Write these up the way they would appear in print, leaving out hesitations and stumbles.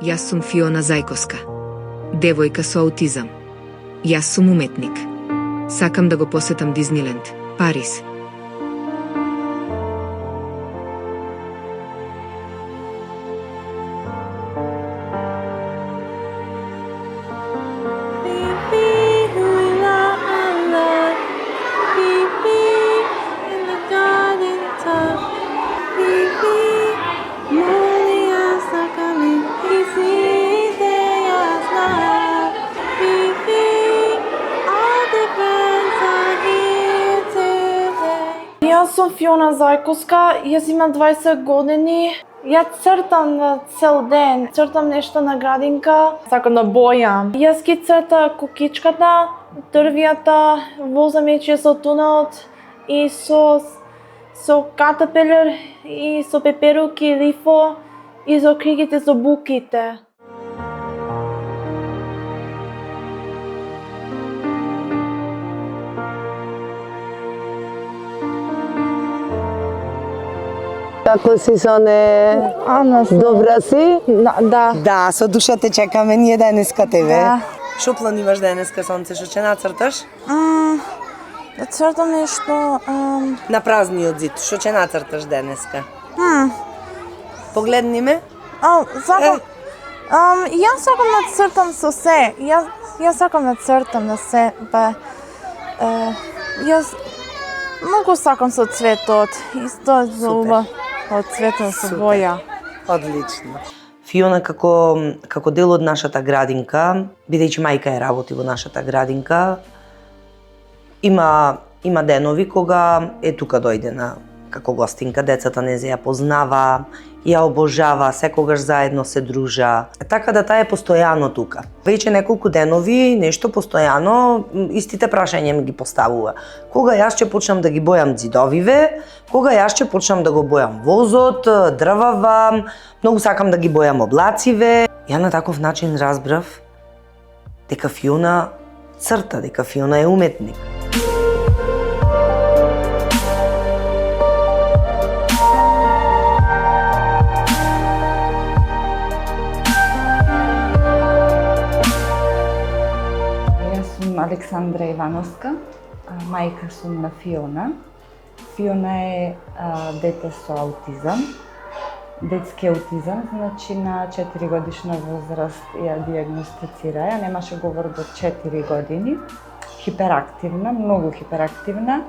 Јас сум Фиона Зајковска, девојка со аутизам. Јас сум уметник. Сакам да го посетам Дизниленд, Париз. Јас сум Фиона Зајковска, јас имам 20 години. Јас цртам цел ден, цртам нешто на градинка, сакам да бојам. Јас ги црта кукичката, дрвјата, возамече со тунелот и со катапелер и со пеперуки, лифо и со кригите со буките. Како си, Соне? Ана сум. Добра си? Да. Да, со душа те чекаме ние денеска тебе. Да. Што планираш денеска, Сонце? Што ќе нацрташ? Да цртам нешто. На празниот зид, што ќе нацрташ денеска? Погледни ме. Сакам. Јас сакам да цртам со се. Јас сакам да цртам на се, јас многу сакам со цветот. Исто е за уба од цветот со боја. Одлично. Фиона како дел од нашата градинка, бидејќи мајка е работи во нашата градинка, има денови кога е тука дојдена како гостинка, децата не ја познава, ја обожава, секогаш заедно се дружа. Така да таа е постојано тука. Веќе неколку денови, нешто постојано, истите прашања ми ги поставува. Кога јас ќе почнам да ги бојам ѕидовиве, кога јас ќе почнам да го бојам возот, дрвава, многу сакам да ги бојам облациве. Ја на таков начин разбрав дека Фиона црта, дека Фиона е уметник. Александра Ивановска, мајка сум на Фиона. Фиона е дете со аутизам, детски аутизам, значи на 4 годишна возраст ја диагностицира, ја немаше говор до 4 години. Хиперактивна, многу хиперактивна.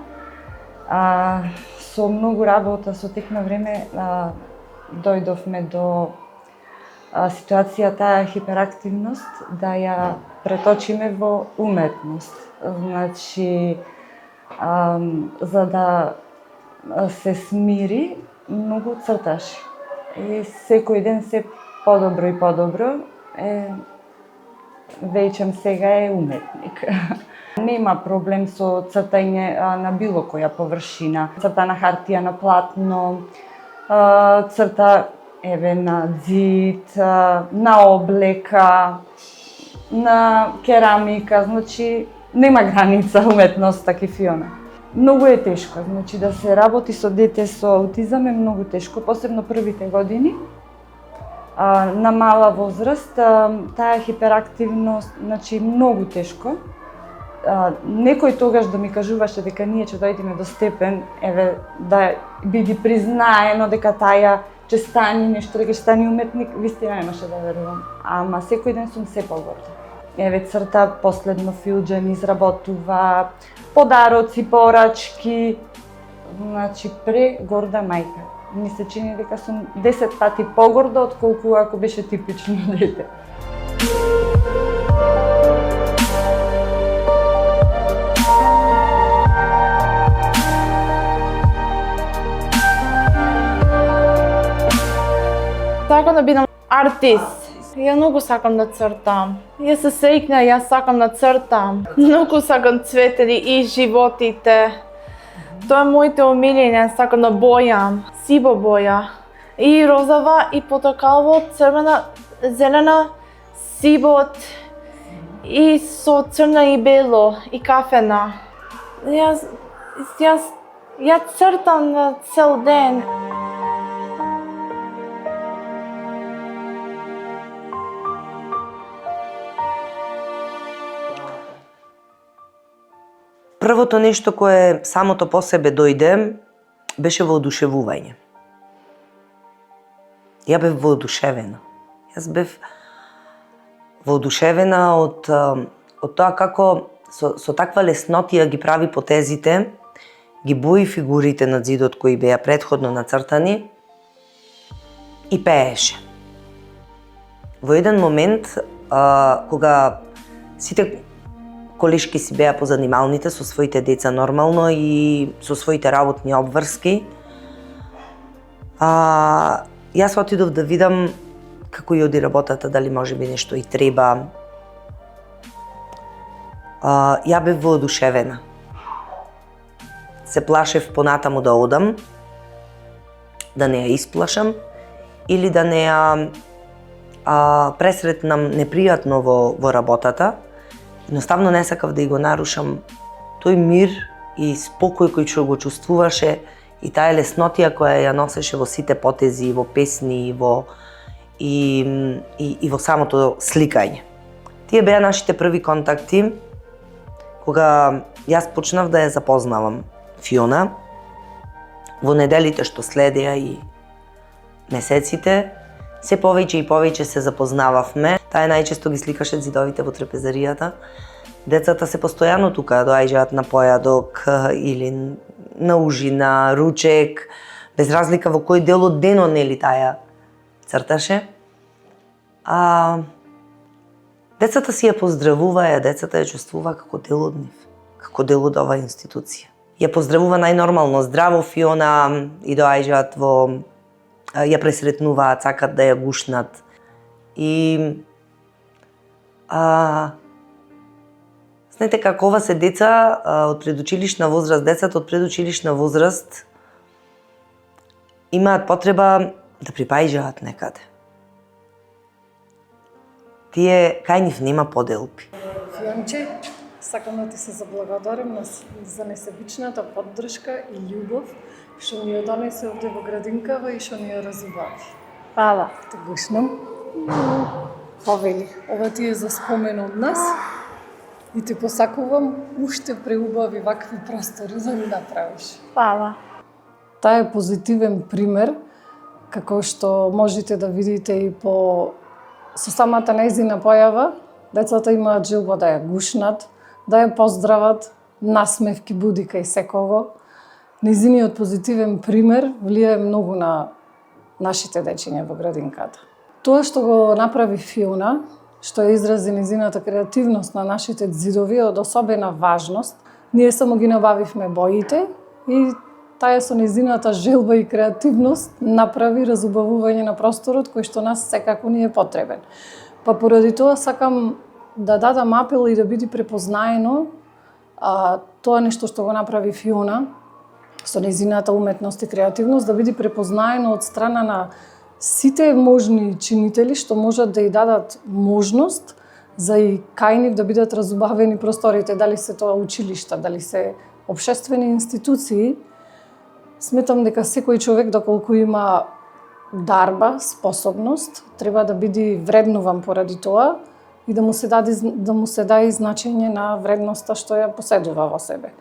Со многу работа со тек на време дојдовме до ситуацијата хиперактивност да ја преточиме во уметност. Значи, за да се смири, многу црташе. И секој ден се подобро и подобро. Веќе сега е уметник. Нема проблем со цртање на било која површина. Црта на хартија, на платно, црта на ѕид, на облека, на керамика, значи нема граница уметноста ке Фиона. Многу е тешко, значи да се работи со дете со аутизам е многу тешко, посебно првите години. На мала возраст, таа хиперактивност, значи многу тешко. Некој тогаш да ми кажуваше дека ние ќе дојдеме до степен, да биде признаено дека таа ќе стане нешто, дека ќе стане уметник, вистина немаше да верувам. Ама секој ден сум се погорда. Црта последно филџан изработува, подароци, порачки, значи прегорда мајка. Ми се чини дека сум 10 пати погорда отколку ако беше типично дете. Сакам да бидам артист. Ја многу сакам да цртам. Јас се среќна, јас сакам да цртам. Многу сакам цветели и животите. Тоа е моите омилени, сакам да бојам. Сиво боја. И розова, и потокалво, црвена, зелена, сивот, и со црна и бело, и кафена. Јас цртам цел ден. Првото нешто кое самото по себе дојде беше воодушевување. Ја бев воодушевена. Јас бев воодушевена од тоа како со таква леснотија ги прави потезите, ги бои фигурите на зидот кои беа претходно нацртани и пееше. Во еден момент, кога сите колешки си беа по занималните со своите деца нормално и со своите работни обврски, јас отидов да видам како и оди работата, дали може би нешто и треба. Ја бев воодушевена. Се плашев понатаму да одам, да не ја исплашам или да не ја пресретнам непријатно во работата. Едноставно не сакав да и го нарушам тој мир и спокој кој што го чувствуваше и таа леснотија која ја носеше во сите потези, во песни и во самото сликање. Тие беа нашите први контакти кога јас почнав да ја запознавам Фиона. Во неделите што следеа и месеците, се повеќе и повеќе се запознававме. Таа најчесто ги сликаше зидовите во трапезаријата. Децата се постојано тука доаѓаат на појадок или на ужина, ручек, без разлика во кој дел од денот нели таа црташе. Децата си ја поздравуваа, децата ја чувствува како дел од нив, како дел од оваа институција. Ја поздравува најнормално здраво Фиона и доаѓаат ја пресретнуваат, сакат да ја гушнат. И знаете како ова се деца од предучилишна возраст, децата од предучилишна возраст имаат потреба да припаѓаат некаде. Тие кај нив нема поделби. Фионче, сакам да ти се заблагодарам за несебичната поддршка и љубов што ни ја донесе овде во градинкава и што ни ја разубави. Фала. Те гушнам. Повели, ова ти е за спомен од нас и ти посакувам уште преубави вакви простори да ми направиш. Фала. Таа е позитивен пример, како што можете да видите и со самата нејзина појава. Децата имаат желба да ја гушнат, да ја поздрават, насмевки буди кај секого. Нејзиниот позитивен пример влијае многу на нашите дечиња во градинката. Тоа што го направи Фиона, што ја изрази нејзината креативност на нашите зидови од особена важност, ние само ги набавивме боите и таа со нејзината желба и креативност направи разубавување на просторот кој што нас секако ни е потребен. Па поради тоа сакам да дадам апел и да биде препознаено тоа нешто што го направи Фиона со нејзината уметност и креативност, да биде препознаено од страна на сите можни чинители што можат да ја дадат можност за и кај нив да бидат разубавени просторите, дали се тоа училишта, дали се општествени институции. Сметам дека секој човек, доколку има дарба, способност, треба да биде вреднуван поради тоа и да му се даде значење на вредноста што ја поседува во себе.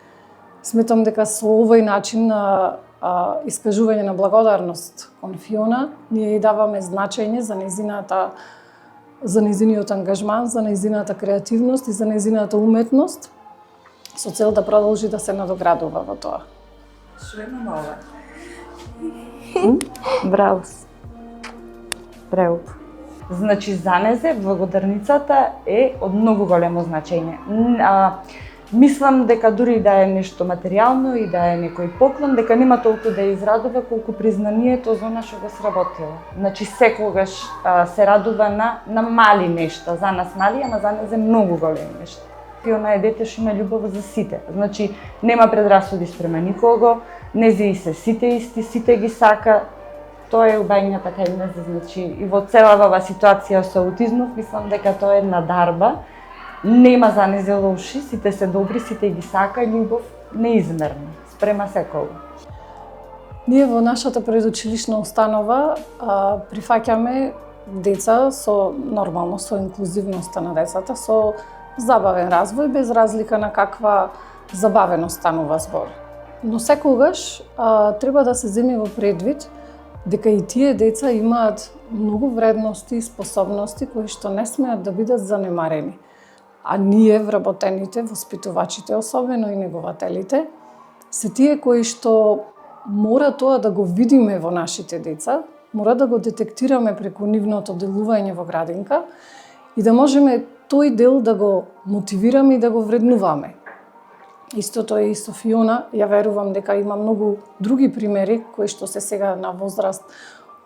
Сметам дека со овој начин на искажување на благодарност кон Фиона, ние ја даваме значење за нејзиниот ангажман, за нејзината креативност и за нејзината уметност, со цел да продолжи да се надоградува во тоа. Што има нова? Браво. Преуб. Значи, за незе благодарницата е од многу големо значење. Мислам дека дури да е нешто материјално и да е некој поклон, дека нема толку да израдува колку признанието за она што го сработила. Значи, секогаш се радува на мали нешта, за нас мали, ама за незе многу големи нешта. Фиона е дете што има љубов за сите. Значи, нема предрасуди спрема никого, нези се сите исти, сите ги сака. Тоа е убајната кај незе, значи, и во целава оваа ситуација со аутизмов, мислам дека тоа е една дарба. Нема за незе лоши, сите се добри, сите ги сака, љубов неизмерна, спрема секого. Ние во нашата предучилишна установа прифаќаме деца со нормално, со инклузивноста на децата, со забавен развој, без разлика на каква забавено станува збор. Но секогаш треба да се земе во предвид дека и тие деца имаат многу вредности и способности кои што не смеат да бидат занемарени. А ние, вработените, воспитувачите, особено и негователите, се тие кои што мора тоа да го видиме во нашите деца, мора да го детектираме преку нивното делување во градинка и да можеме тој дел да го мотивираме и да го вреднуваме. Истото е и со Фиона, ја верувам дека има многу други примери кои што се сега на возраст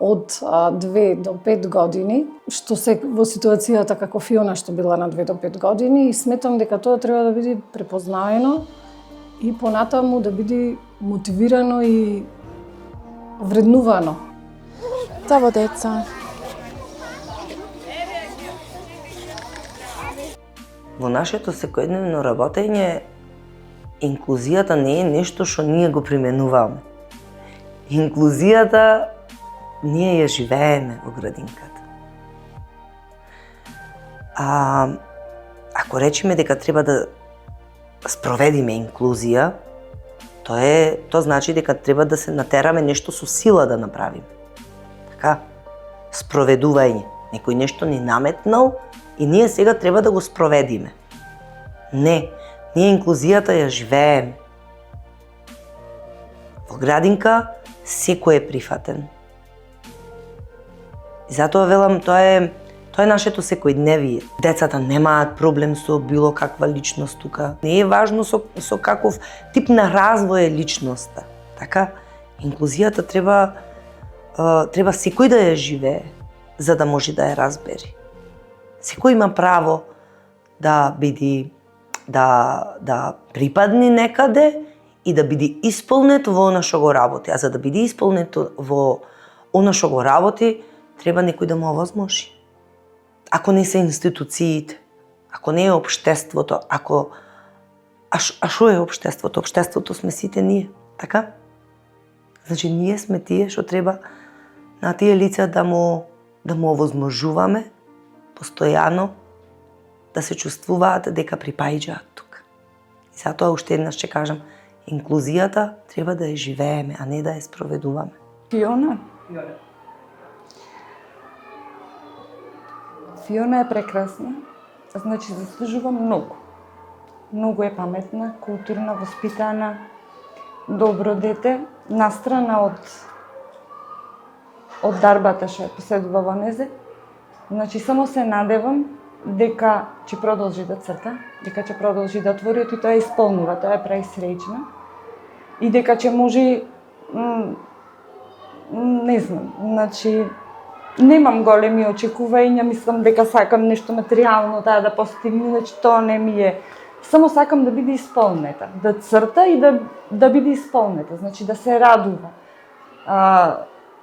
од 2 до 5 години, што се во ситуацијата како Фиона што била на 2 до 5 години и сметам дека тоа треба да биде препознаено и понатаму да биде мотивирано и вреднувано. Заво деца. Во нашето секојдневно работење инклузијата не е нешто што ние го применуваме. Инклузијата ние ја живееме во градинката. Ако речеме дека треба да спроведиме инклузија, тоа значи дека треба да се натераме нешто со сила да направиме. Така, спроведување. Некој нешто ни наметнал и ние сега треба да го спроведиме. Не, ние инклузијата ја живееме. Во градинка секој е прифатен. И затоа велам, тоа е нашето секојдневие. Децата немаат проблем со било каква личност тука. Не е важно со каков тип на развој е личноста. Така, инклузијата треба секој да ја живее, за да може да ја разбери. Секој има право да биде да припадне некаде и да биде исполнет во она што го работи. А за да биде исполнет во она што го работи, треба некој да му овозможи. Ако не се институциите, ако не е општеството, А што е општеството? Општеството сме сите ние, така? Значи, ние сме тие што треба на тие лица да му овозможуваме постојано да се чувствуваат дека припаѓаат тука. И затоа уште еднаш ќе кажам, инклузијата треба да ја живееме, а не да ја спроведуваме. Фиона е прекрасна, значи заслужува многу. Многу е паметна, културна, воспитана, добро дете, настрана од дарбата што ја поседува во незе. Значи, само се надевам дека ќе продолжи да црта, дека ќе продолжи да твори, и тоа исполнува, тоа ја прави среќна. И дека ќе може, не знам, значи, немам големи очекувања, мислам дека сакам нешто материјално таа да постигне, значи тоа не ми е. Само сакам да биде исполнета, да црта и да биде исполнета, значи да се радува.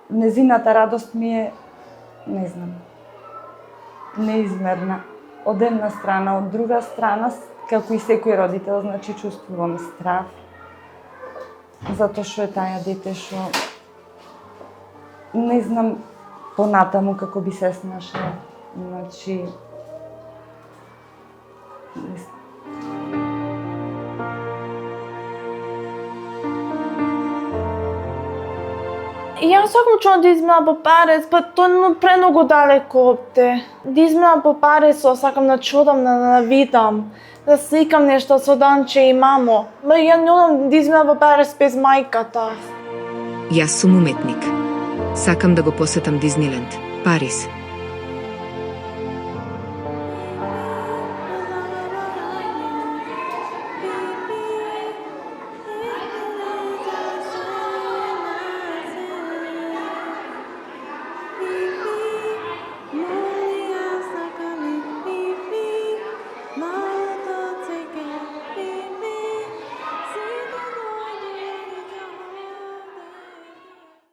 Незината радост ми е, не знам, неизмерна. Од една страна, од друга страна, како и секој родител, значи чувствувам страв, затоа што е таја дете што не знам понатаму како би се снашла. Значи, не знам. Јас сакам чула да измина по Парис, па тоа е премногу далеко опте. Да измина по Парис, сакам да чудам, да видам, да сликам нешто со Данче и мамо. Ба ја не одам да измина по Парис без мајката. Јас сум уметник. Сакам да го посетам Дизниленд, Парис,